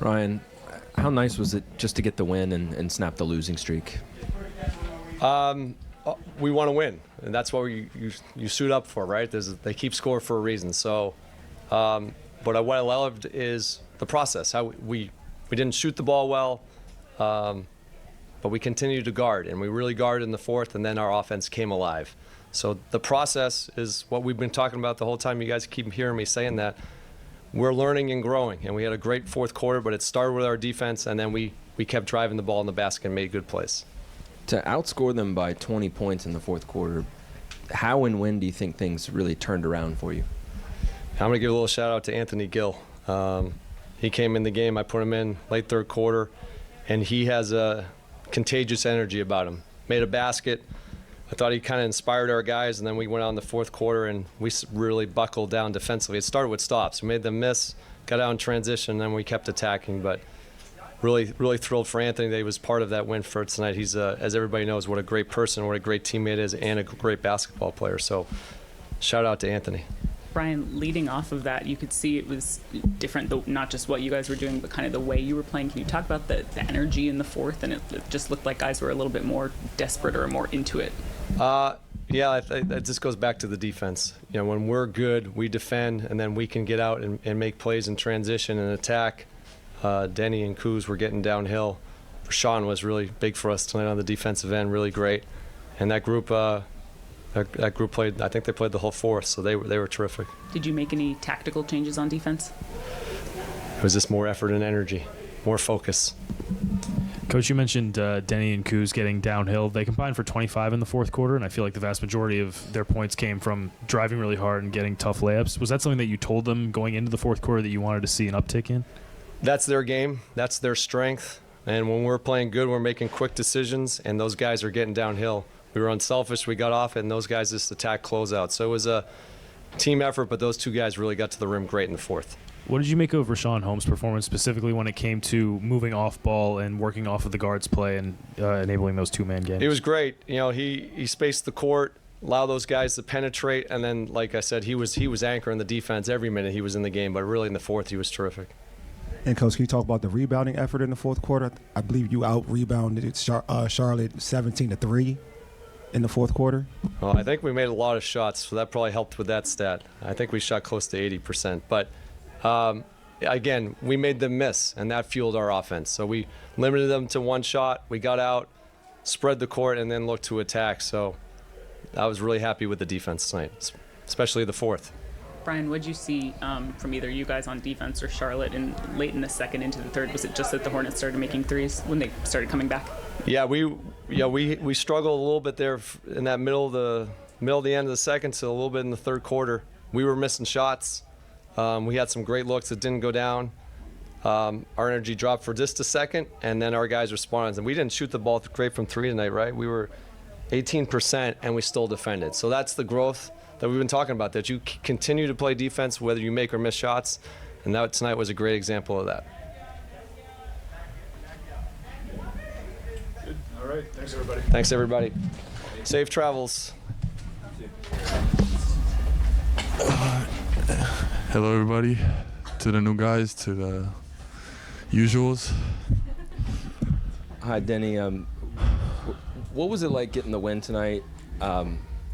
Brian, how nice was it just to get the win and snap the losing streak? We want to win, and that's what you suit up for, right? They keep score for a reason. So, but what I loved is the process. How we didn't shoot the ball well, but we continued to guard, and we really guarded in the fourth, and then our offense came alive. So the process is what we've been talking about the whole time. You guys keep hearing me saying that. We're learning and growing, and we had a great fourth quarter, but it started with our defense, and then we kept driving the ball in the basket and made good plays. To outscore them by 20 points in the fourth quarter, how and when do you think things really turned around for you? I'm going to give a little shout out to Anthony Gill. He came in the game. I put him in late third quarter, and he has a contagious energy about him. Made a basket. I thought he kind of inspired our guys, and then we went on the fourth quarter, and we really buckled down defensively. It started with stops. We made them miss, got out in transition, and then we kept attacking. But really, really thrilled for Anthony that he was part of that win for tonight. He's, as everybody knows, what a great person, what a great teammate is, and a great basketball player. So shout out to Anthony. Brian, leading off of that, you could see it was different, not just what you guys were doing, but kind of the way you were playing. Can you talk about the energy in the fourth? And it just looked like guys were a little bit more desperate or more into it. Yeah, it just goes back to the defense. You know, when we're good, we defend, and then we can get out and make plays in transition and attack. Deni and Kuz were getting downhill. Rashawn was really big for us tonight on the defensive end, really great. And that group played, I think they played the whole fourth, so they were terrific. Did you make any tactical changes on defense? It was just more effort and energy, more focus. Coach, you mentioned Deni and Kuz getting downhill. They combined for 25 in the fourth quarter, and I feel like the vast majority of their points came from driving really hard and getting tough layups. Was that something that you told them going into the fourth quarter that you wanted to see an uptick in? That's their game. That's their strength. And when we're playing good, we're making quick decisions, and those guys are getting downhill. We were unselfish. We got off it, and those guys just attacked closeout. So it was a team effort, but those two guys really got to the rim great in the fourth. What did you make of Rashawn Holmes' performance, specifically when it came to moving off ball and working off of the guards' play and enabling those two-man games? It was great. You know, he spaced the court, allowed those guys to penetrate, and then, like I said, he was anchoring the defense every minute he was in the game. But really, in the fourth, he was terrific. And, Coach, can you talk about the rebounding effort in the fourth quarter? I believe you out-rebounded Charlotte 17-3 in the fourth quarter. Well, I think we made a lot of shots, so that probably helped with that stat. I think we shot close to 80%. But, again, we made them miss, and that fueled our offense. So we limited them to one shot. We got out, spread the court, and then looked to attack. So I was really happy with the defense tonight, especially the fourth. Brian, what did you see from either you guys on defense or Charlotte late in the second into the third? Was it just that the Hornets started making threes when they started coming back? Yeah, we struggled a little bit there in that middle of the end of the second to a little bit in the third quarter. We were missing shots. We had some great looks that didn't go down. Our energy dropped for just a second, and then our guys responded. And we didn't shoot the ball great from three tonight, right? We were 18%, and we still defended. So that's the growth that we've been talking about, that you continue to play defense whether you make or miss shots, and that tonight was a great example of that. Good. All right. Thanks, everybody. Thanks, everybody. Safe travels. Hello, everybody. To the new guys, to the usuals. Hi, Deni. What was it like getting the win tonight?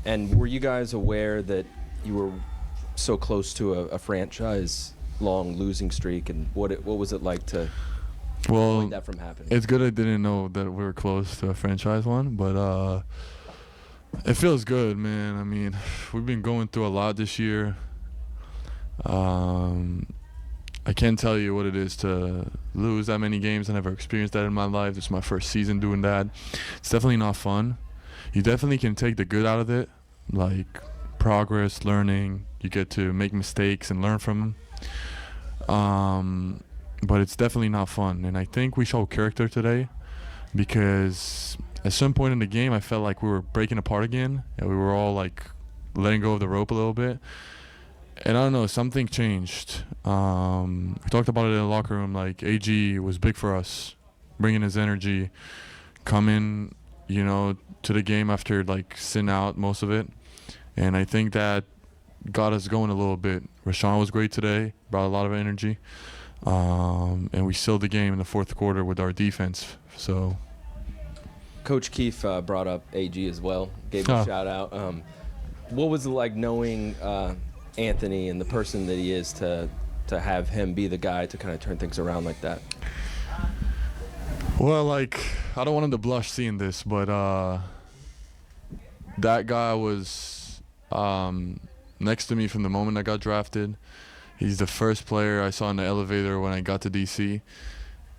And were you guys aware that you were so close to a franchise-long losing streak? And what was it like to avoid that from happening? It's good I didn't know that we were close to a franchise one, but it feels good, man. I mean, we've been going through a lot this year. I can't tell you what it is to lose that many games. I never experienced that in my life. This is my first season doing that. It's definitely not fun. You definitely can take the good out of it, like progress, learning. You get to make mistakes and learn from them. But it's definitely not fun. And I think we showed character today because at some point in the game, I felt like we were breaking apart again, and we were all like letting go of the rope a little bit. And I don't know, something changed. We talked about it in the locker room. Like, AG was big for us, bringing his energy, coming, to the game after like sitting out most of it. And I think that got us going a little bit. Rashawn was great today, brought a lot of energy. and we sealed the game in the fourth quarter with our defense. So, Coach Keefe brought up AG as well, gave him a shout out. What was it like knowing Anthony and the person that he is to have him be the guy to kind of turn things around like that? well, like, I don't want him to blush seeing this, but that guy was next to me from the moment I got drafted. He's the first player I saw in the elevator when I got to DC,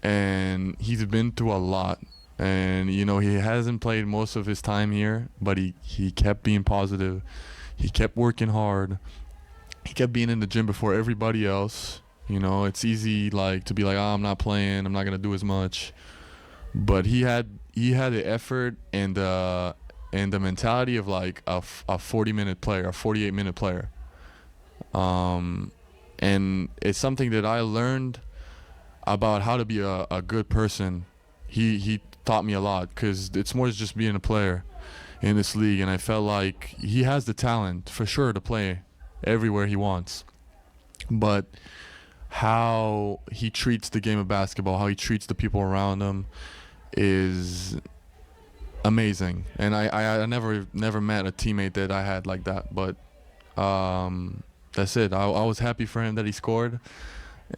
and he's been through a lot. And, you know, he hasn't played most of his time here, but he kept being positive. He kept working hard. He kept being in the gym before everybody else. You know, it's easy, like, to be like, I'm not playing, I'm not going to do as much. But he had the effort and the mentality of, like, a 40-minute player, a 48-minute player. And it's something that I learned about how to be a good person. He taught me a lot, because it's more than just being a player in this league, and I felt like he has the talent for sure to play everywhere he wants, but how he treats the game of basketball, how he treats the people around him is amazing. And I never met a teammate that I had like that, but that's it. I was happy for him that he scored,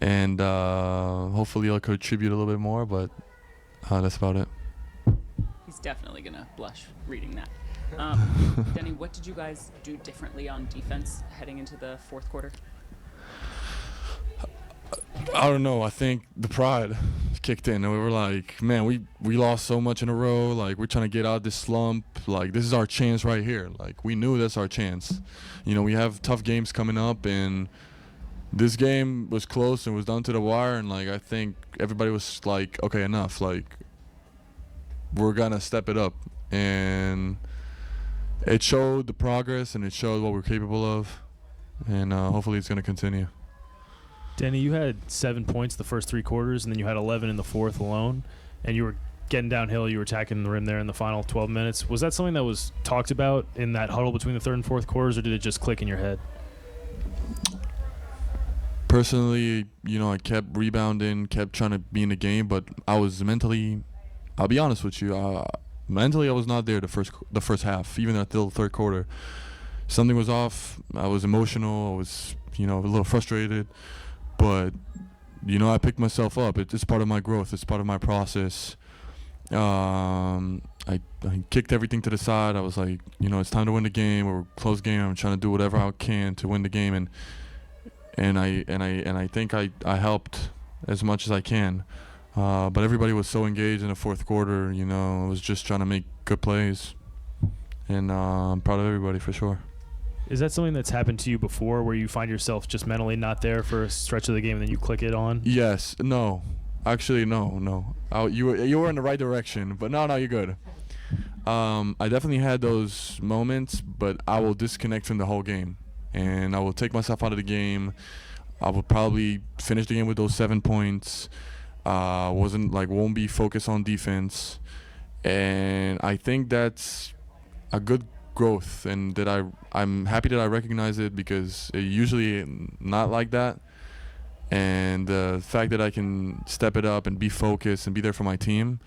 and hopefully he'll contribute a little bit more, but that's about it. He's definitely going to blush reading that. Deni, what did you guys do differently on defense heading into the fourth quarter? I don't know. I think the pride kicked in, and we were like, man, we lost so much in a row. Like, we're trying to get out of this slump. Like, this is our chance right here. Like, we knew that's our chance. You know, we have tough games coming up, and this game was close and was down to the wire. And, like, I think everybody was like, okay, enough. Like, we're going to step it up. And it showed the progress, and it showed what we're capable of. And hopefully it's going to continue. Deni, you had 7 points the first 3 quarters, and then you had 11 in the fourth alone, and you were getting downhill. You were attacking the rim there in the final 12 minutes. Was that something that was talked about in that huddle between the third and fourth quarters, or did it just click in your head? Personally, you know, I kept rebounding, kept trying to be in the game, but I was mentally, I'll be honest with you, mentally I was not there the first half, even until the third quarter. Something was off. I was emotional. I was, you know, a little frustrated. But, you know, I picked myself up. It's part of my growth. It's part of my process. I kicked everything to the side. I was like, you know, it's time to win the game, or close game. I'm trying to do whatever I can to win the game, and I think I helped as much as I can. But everybody was so engaged in the fourth quarter. You know, I was just trying to make good plays, and I'm proud of everybody for sure. Is that something that's happened to you before, where you find yourself just mentally not there for a stretch of the game and then you click it on? Yes. No. Actually, no. You were in the right direction, but no, you're good. I definitely had those moments, but I will disconnect from the whole game, and I will take myself out of the game. I will probably finish the game with those 7 points. Won't be focused on defense, and I think that's a good growth, and that I'm happy that I recognize it, because it usually not like that. And the fact that I can step it up and be focused and be there for my team,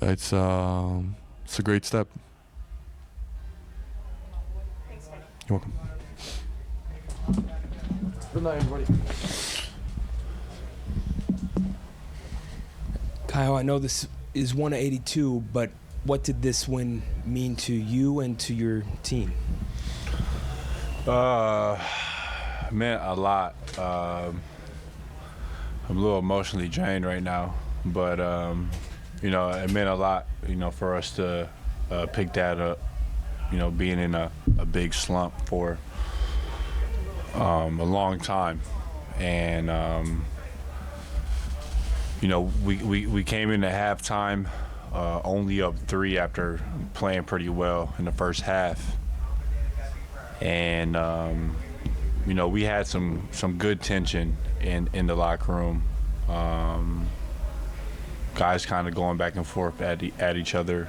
it's a great step. You're welcome. Good night, everybody. Kyle, I know this is 182, but what did this win mean to you and to your team? Meant a lot. I'm a little emotionally drained right now, but you know, it meant a lot, you know, for us to pick that up. You know, being in a big slump for a long time, and you know, we came into halftime only up 3 after playing pretty well in the first half, and you know, we had some good tension in the locker room. Guys kind of going back and forth at each other,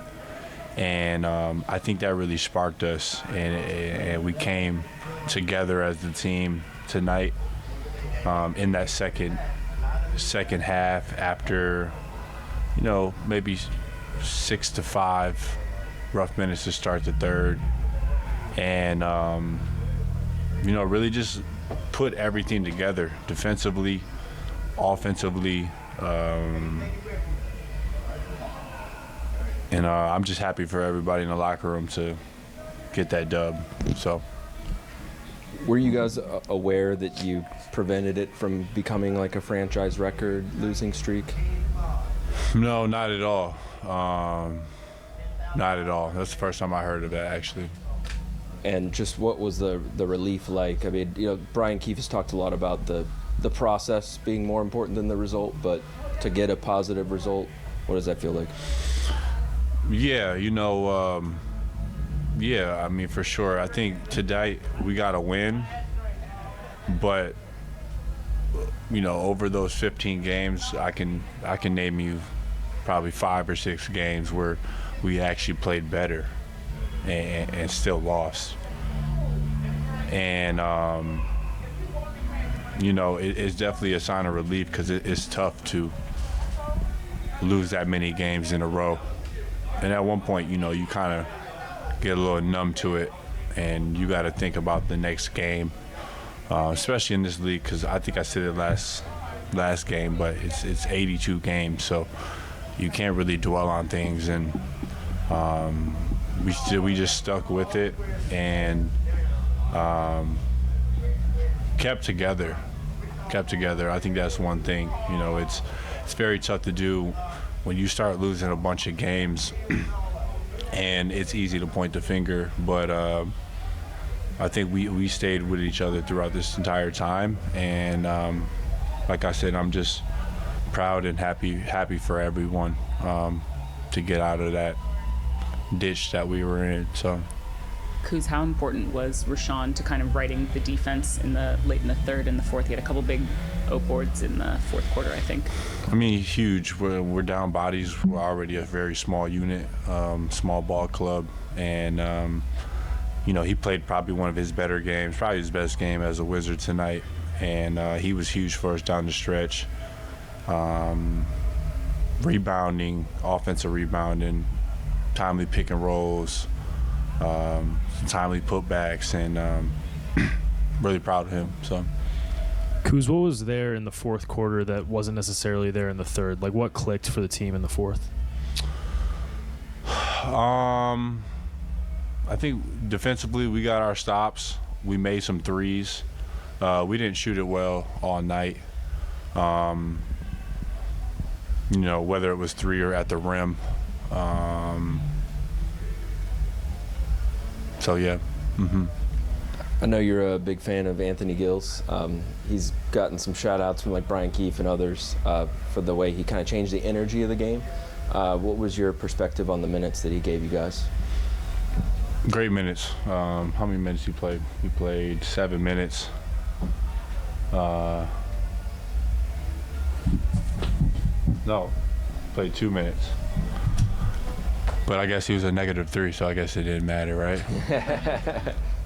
and I think that really sparked us, and we came together as the team tonight in that second second half after, maybe 6 to 5 rough minutes to start the third. And, really just put everything together defensively, offensively. And I'm just happy for everybody in the locker room to get that dub. So, Were you guys aware that you prevented it from becoming like a franchise record losing streak? no, not at all. Not at all. That's the first time I heard of that, actually. And just what was the relief like? I mean, Brian Keefe has talked a lot about the process being more important than the result, but to get a positive result, what does that feel like? Yeah, I mean, for sure. I think today we got to win, but over those 15 games, I can name you probably 5 or 6 games where we actually played better and still lost. And it's definitely a sign of relief because it's tough to lose that many games in a row. And at one point, you kind of get a little numb to it, and you got to think about the next game, especially in this league, because I think I said it last game, but it's 82 games, so you can't really dwell on things. And we just stuck with it and kept together. I think that's one thing. It's very tough to do when you start losing a bunch of games, and it's easy to point the finger, but I think we stayed with each other throughout this entire time, and like I said, I'm just proud and happy for everyone to get out of that ditch that we were in. So, Kuz, how important was Rashawn to kind of writing the defense late in the third and the fourth? He had a couple big boards in the fourth quarter, I think. I mean, huge. We're down bodies. We're already a very small unit, small ball club, and he played probably one of his better games, probably his best game as a Wizard tonight, and he was huge for us down the stretch. Rebounding, offensive rebounding, timely pick and rolls, timely putbacks, and really proud of him. So, Kuz, what was there in the fourth quarter that wasn't necessarily there in the third? Like, what clicked for the team in the fourth? I think defensively we got our stops. We made some threes. We didn't shoot it well all night. Whether it was 3 or at the rim. So, yeah. Mm-hmm. I know you're a big fan of Anthony Gills. He's gotten some shout-outs from like Brian Keefe and others for the way he kind of changed the energy of the game. What was your perspective on the minutes that he gave you guys? Great minutes. How many minutes he played? He played 7 minutes. No, played 2 minutes. But I guess he was a -3, so I guess it didn't matter, right?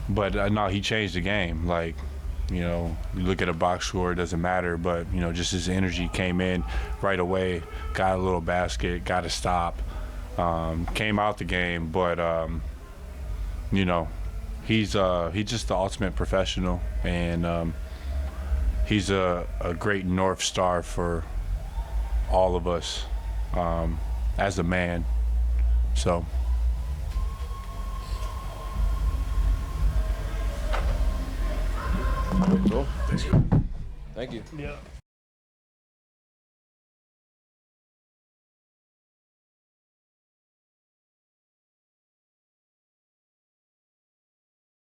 But no, he changed the game. Like, you look at a box score, it doesn't matter. But, just his energy came in right away, got a little basket, got a stop, came out the game. But, he's just the ultimate professional. And he's a great North Star for all of us as a man. So. Cool. Thank you. Yeah.